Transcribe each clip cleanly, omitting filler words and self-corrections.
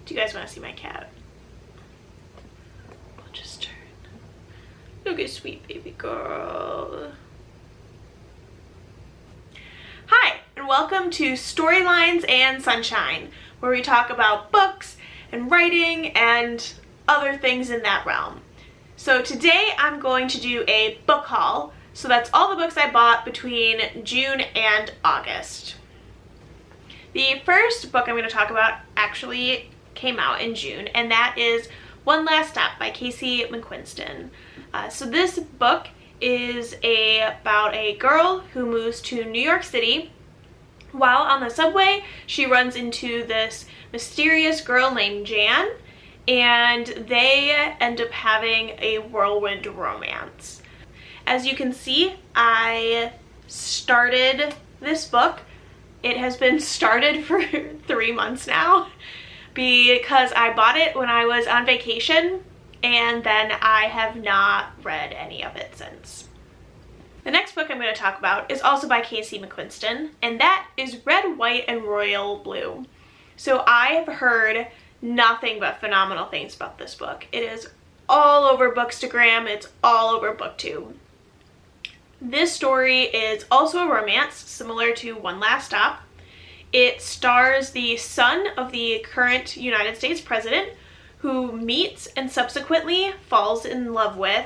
Do you guys want to see my cat? I'll just turn. Look at sweet baby girl. Hi, and welcome to Storylines and Sunshine, where we talk about books and writing and other things in that realm. So today I'm going to do a book haul. So that's all the books I bought between June and August. The first book I'm going to talk about actually came out in June, and that is One Last Stop by Casey McQuiston. So this book is about a girl who moves to New York City. While on the subway, she runs into this mysterious girl named Jan, and they end up having a whirlwind romance. As you can see, I started this book. It has been started for 3 months now because I bought it when I was on vacation, and then I have not read any of it since. The next book I'm going to talk about is also by Casey McQuiston, and that is Red, White, and Royal Blue. So I have heard nothing but phenomenal things about this book. It is all over Bookstagram, it's all over BookTube. This story is also a romance, similar to One Last Stop. It stars the son of the current United States president, who meets and subsequently falls in love with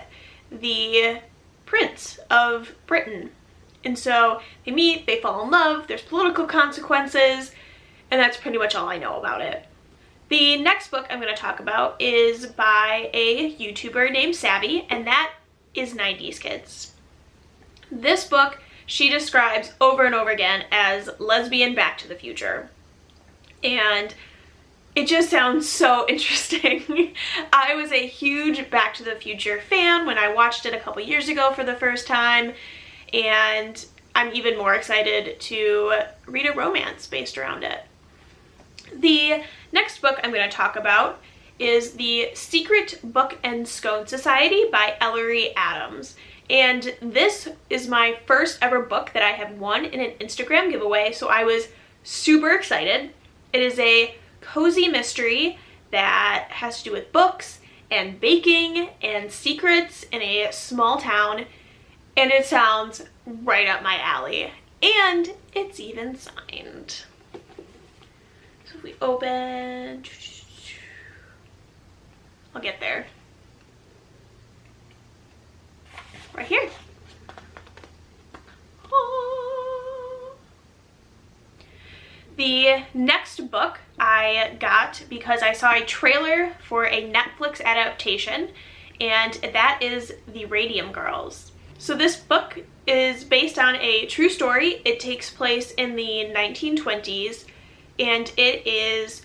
the Prince of Britain. And so they meet, they fall in love, there's political consequences, and that's pretty much all I know about it. The next book I'm going to talk about is by a YouTuber named Savvy, and that is 90s Kids. This book she describes over and over again as lesbian Back to the Future. And it just sounds so interesting. I was a huge Back to the Future fan when I watched it a couple years ago for the first time, and I'm even more excited to read a romance based around it. The next book I'm going to talk about is The Secret Book and Scone Society by Ellery Adams. And this is my first ever book that I have won in an Instagram giveaway, so I was super excited. It is a cozy mystery that has to do with books and baking and secrets in a small town, and it sounds right up my alley. And it's even signed. So if we open, I'll get there. Right here. Oh. The next book I got because I saw a trailer for a Netflix adaptation, and that is The Radium Girls. So this book is based on a true story. It takes place in the 1920s, and it is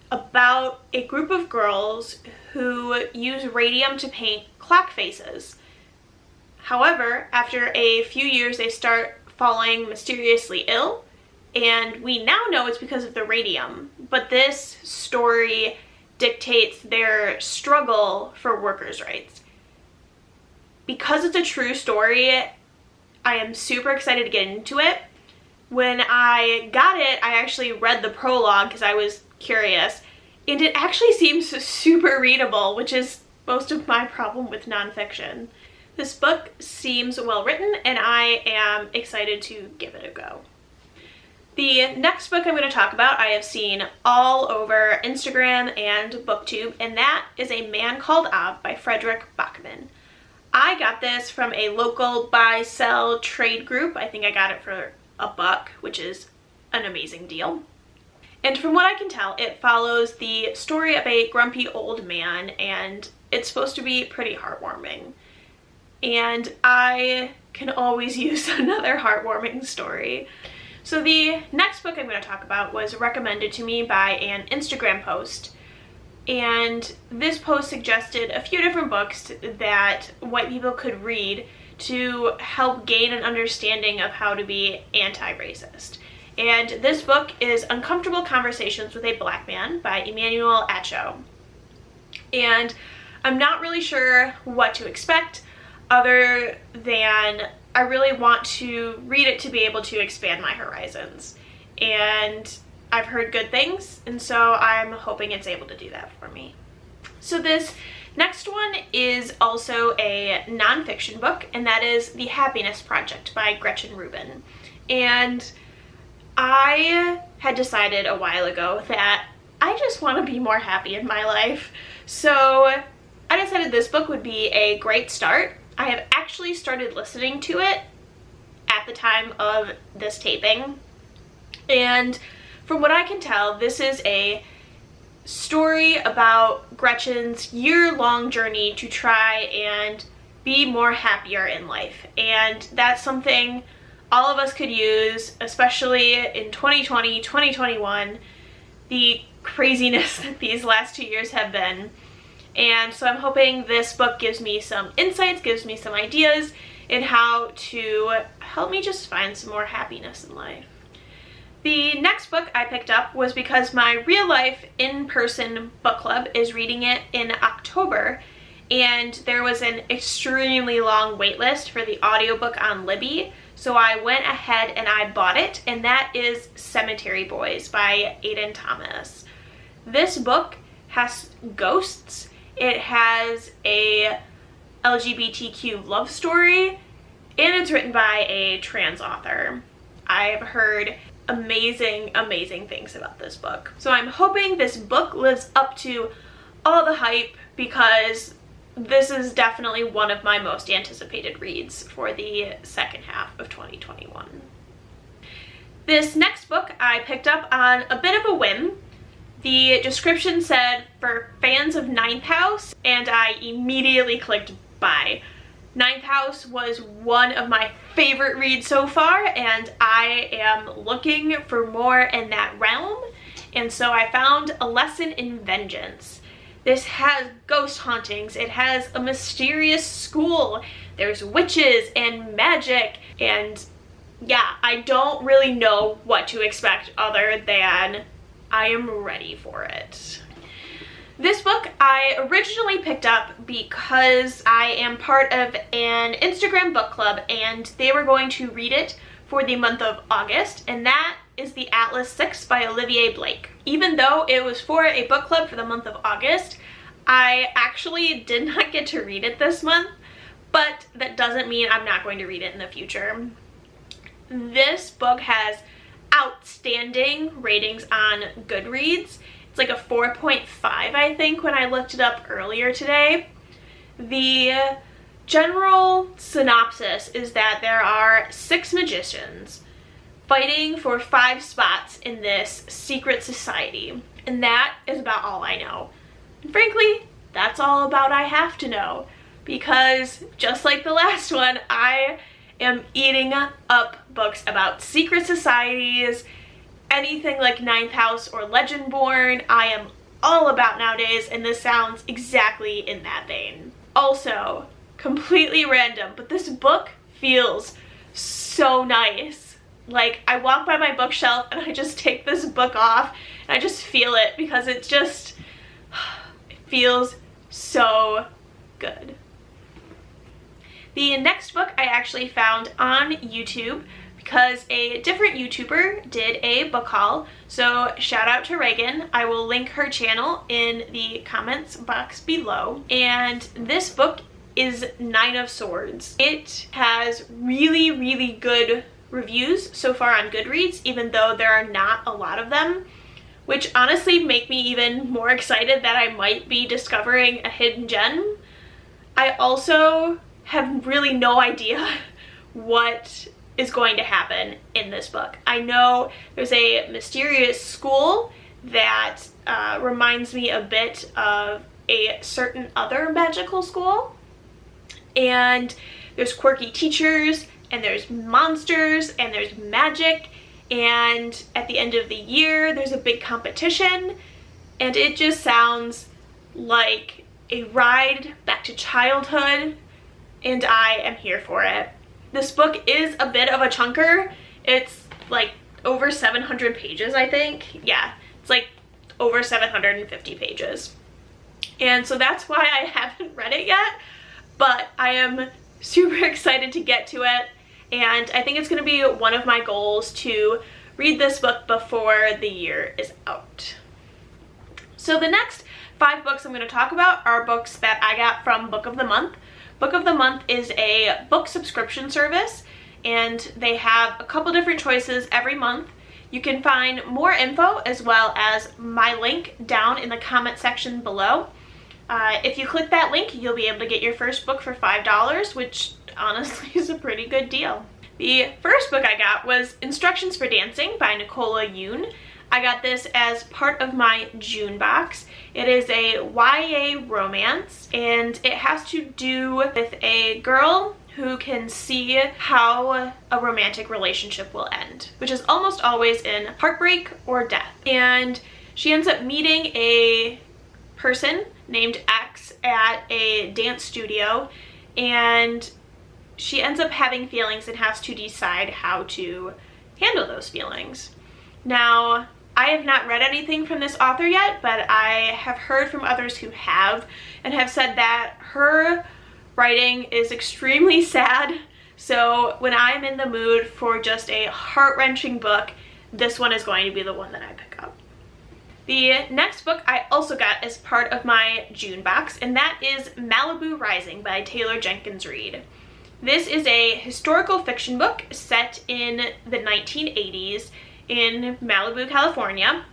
about a group of girls who use radium to paint clock faces. However, after a few years, they start falling mysteriously ill, and we now know it's because of the radium. But this story dictates their struggle for workers' rights. Because it's a true story, I am super excited to get into it. When I got it, I actually read the prologue because I was curious, and it actually seems super readable, which is most of my problem with nonfiction. This book seems well written, and I am excited to give it a go. The next book I'm going to talk about I have seen all over Instagram and BookTube, and that is A Man Called Av by Frederick Bachman. I got this from a local buy-sell trade group. I think I got it for $1, which is an amazing deal. And from what I can tell, it follows the story of a grumpy old man, and it's supposed to be pretty heartwarming. And I can always use another heartwarming story. So the next book I'm going to talk about was recommended to me by an Instagram post. And this post suggested a few different books that white people could read to help gain an understanding of how to be anti-racist. And this book is Uncomfortable Conversations with a Black Man by Emmanuel Acho. And I'm not really sure what to expect, other than I really want to read it to be able to expand my horizons. And I've heard good things, and so I'm hoping it's able to do that for me. So this next one is also a nonfiction book, and that is The Happiness Project by Gretchen Rubin. And I had decided a while ago that I just want to be more happy in my life. So I decided this book would be a great start. I have actually started listening to it at the time of this taping. And from what I can tell, this is a story about Gretchen's year-long journey to try and be more happier in life. And that's something all of us could use, especially in 2020, 2021, the craziness that these last 2 years have been. And so I'm hoping this book gives me some insights, gives me some ideas in how to help me just find some more happiness in life. The next book I picked up was because my real life in-person book club is reading it in October, and there was an extremely long wait list for the audiobook on Libby, so I went ahead and I bought it, and that is Cemetery Boys by Aiden Thomas. This book has ghosts, it has a LGBTQ love story, and it's written by a trans author. I've heard amazing things about this book. So I'm hoping this book lives up to all the hype, because this is definitely one of my most anticipated reads for the second half of 2021. This next book I picked up on a bit of a whim. The description said for fans of Ninth House, and I immediately clicked buy. Ninth House was one of my favorite reads so far, and I am looking for more in that realm, and so I found A Lesson in Vengeance. This has ghost hauntings, it has a mysterious school, there's witches and magic, and yeah, I don't really know what to expect other than I am ready for it. This book I originally picked up because I am part of an Instagram book club, and they were going to read it for the month of August, and that is The Atlas 6 by Olivia Blake. Even though it was for a book club for the month of August, I actually did not get to read it this month, but that doesn't mean I'm not going to read it in the future. This book has outstanding ratings on Goodreads. It's like a 4.5, I think, when I looked it up earlier today. The general synopsis is that there are 6 magicians fighting for 5 spots in this secret society, and that is about all I know. And frankly, that's all about I have to know, because just like the last one, I am eating up books about secret societies. Anything like Ninth House or Legendborn, I am all about nowadays, and this sounds exactly in that vein. Also, completely random, but this book feels so nice. Like, I walk by my bookshelf and I just take this book off and I just feel it, because it just, it feels so good. The next book I actually found on YouTube because a different YouTuber did a book haul, so shout out to Reagan. I will link her channel in the comments box below. And this book is 9 of Swords. It has really good reviews so far on Goodreads, even though there are not a lot of them, which honestly make me even more excited that I might be discovering a hidden gem. I also have really no idea what is going to happen in this book. I know there's a mysterious school that reminds me a bit of a certain other magical school, and there's quirky teachers, and there's monsters, and there's magic, and at the end of the year there's a big competition, and it just sounds like a ride back to childhood, and I am here for it. This book is a bit of a chunker. It's like over 700 pages, I think. Yeah, it's like over 750 pages. And so that's why I haven't read it yet, but I am super excited to get to it. And I think it's gonna be one of my goals to read this book before the year is out. So the next 5 books I'm going to talk about are books that I got from Book of the Month. Book of the Month is a book subscription service, and they have a couple different choices every month. You can find more info as well as my link down in the comment section below. If you click that link, you'll be able to get your first book for $5, which honestly is a pretty good deal. The first book I got was Instructions for Dancing by Nicola Yoon. I got this as part of my June box. It is a YA romance, and it has to do with a girl who can see how a romantic relationship will end, which is almost always in heartbreak or death. And she ends up meeting a person named X at a dance studio, and she ends up having feelings and has to decide how to handle those feelings. Now, I have not read anything from this author yet, but I have heard from others who have, and have said that her writing is extremely sad. So when I'm in the mood for just a heart-wrenching book, this one is going to be the one that I pick up. The next book I also got as part of my June box, and that is Malibu Rising by Taylor Jenkins Reid. This is a historical fiction book set in the 1980s in Malibu, California.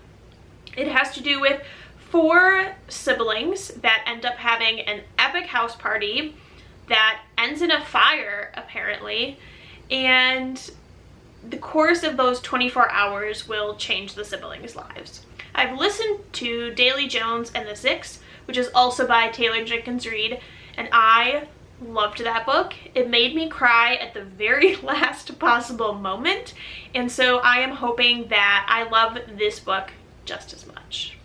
It has to do with 4 siblings that end up having an epic house party that ends in a fire, apparently, and the course of those 24 hours will change the siblings' lives. I've listened to Daily Jones and the Six, which is also by Taylor Jenkins Reid, and I loved that book. It made me cry at the very last possible moment, and so I am hoping that I love this book just as much.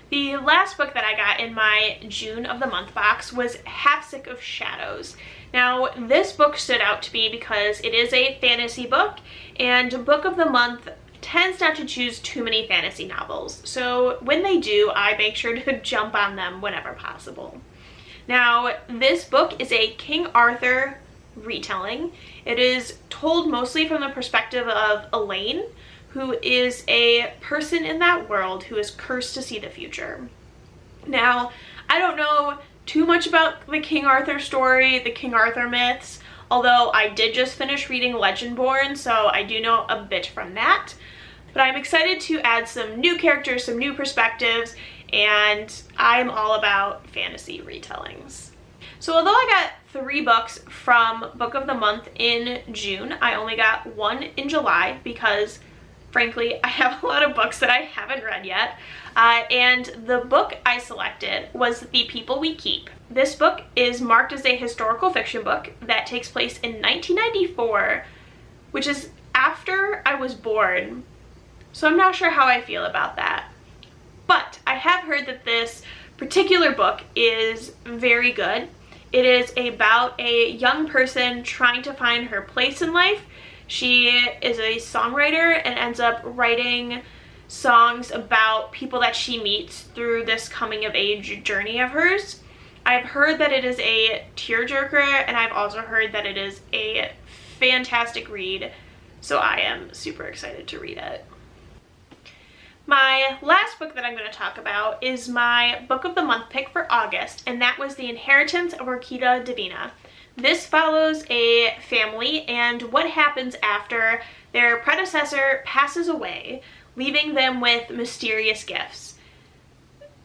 The last book that I got in my June of the Month box was Half Sick of Shadows. Now, this book stood out to me because it is a fantasy book, and Book of the Month tends not to choose too many fantasy novels. So when they do, I make sure to jump on them whenever possible. Now, this book is a King Arthur retelling. It is told mostly from the perspective of Elaine, who is a person in that world who is cursed to see the future. Now, I don't know too much about the King Arthur story, the King Arthur myths, although I did just finish reading Legendborn, so I do know a bit from that. But I'm excited to add some new characters, some new perspectives, and I'm all about fantasy retellings. So although I got 3 books from Book of the Month in June, I only got 1 in July because, frankly, I have a lot of books that I haven't read yet. And the book I selected was The People We Keep. This book is marked as a historical fiction book that takes place in 1994, which is after I was born. So I'm not sure how I feel about that. But I have heard that this particular book is very good. It is about a young person trying to find her place in life. She is a songwriter and ends up writing songs about people that she meets through this coming of age journey of hers. I've heard that it is a tearjerker, and I've also heard that it is a fantastic read, so I am super excited to read it. My last book that I'm going to talk about is my Book of the Month pick for August, and that was The Inheritance of Orquídea Divina. This follows a family and what happens after their predecessor passes away, leaving them with mysterious gifts.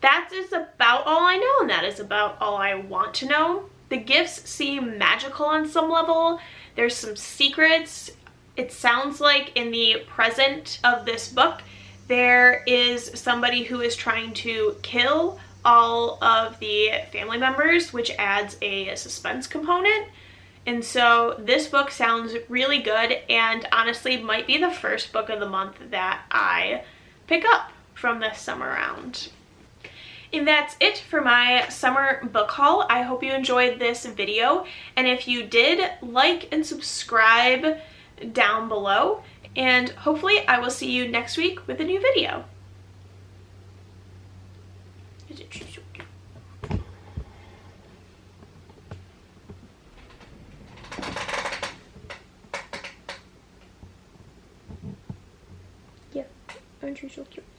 That is about all I know, and that is about all I want to know. The gifts seem magical on some level. There's some secrets. It sounds like in the present of this book, there is somebody who is trying to kill all of the family members, which adds a suspense component. And so this book sounds really good, and honestly might be the first book of the month that I pick up from this summer round. And that's it for my summer book haul. I hope you enjoyed this video, and if you did, like and subscribe down below, and hopefully I will see you next week with a new video. Aren't you so cute?